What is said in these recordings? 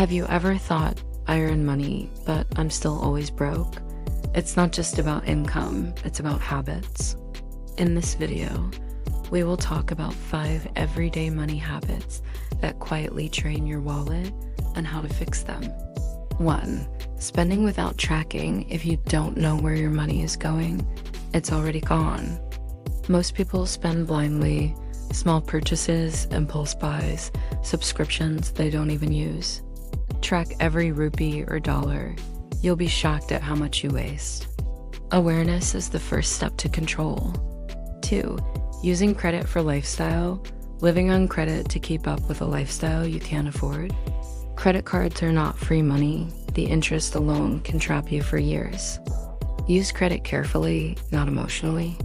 Have you ever thought, I earn money, but I'm still always broke? It's not just about income, it's about habits. In this video, we will talk about 5 everyday money habits that quietly drain your wallet and how to fix them. 1. Spending without tracking. If you don't know where your money is going, it's already gone. Most people spend blindly, small purchases, impulse buys, subscriptions they don't even use. Track every rupee or dollar. You'll be shocked at how much you waste. Awareness is the first step to control. 2. Using credit for lifestyle. Living on credit to keep up with a lifestyle you can't afford. Credit cards are not free money. The interest alone can trap you for years. Use credit carefully, not emotionally.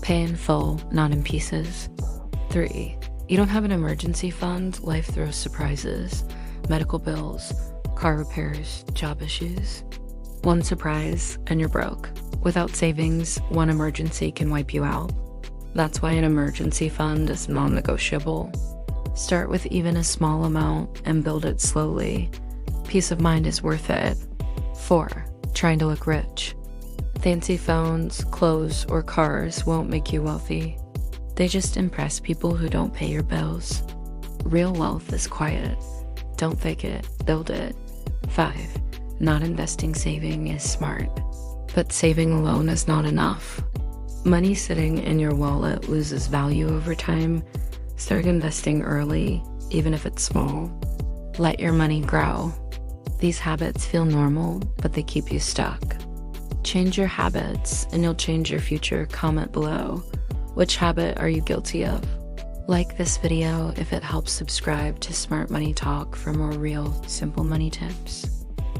Pay in full, not in pieces. 3. You don't have an emergency fund. Life throws surprises. Medical bills, car repairs, job issues. One surprise and you're broke. Without savings, one emergency can wipe you out. That's why an emergency fund is non-negotiable. Start with even a small amount and build it slowly. Peace of mind is worth it. 4. Trying to look rich. Fancy phones, clothes, or cars won't make you wealthy. They just impress people who don't pay your bills. Real wealth is quiet. Don't fake it, build it. 5. Not investing. Saving is smart, but saving alone is not enough. Money sitting in your wallet loses value over time. Start investing early, even if it's small. Let your money grow. These habits feel normal, but they keep you stuck. Change your habits, and you'll change your future. Comment below. Which habit are you guilty of? Like this video if it helps. Subscribe to Smart Money Talk for more real, simple money tips.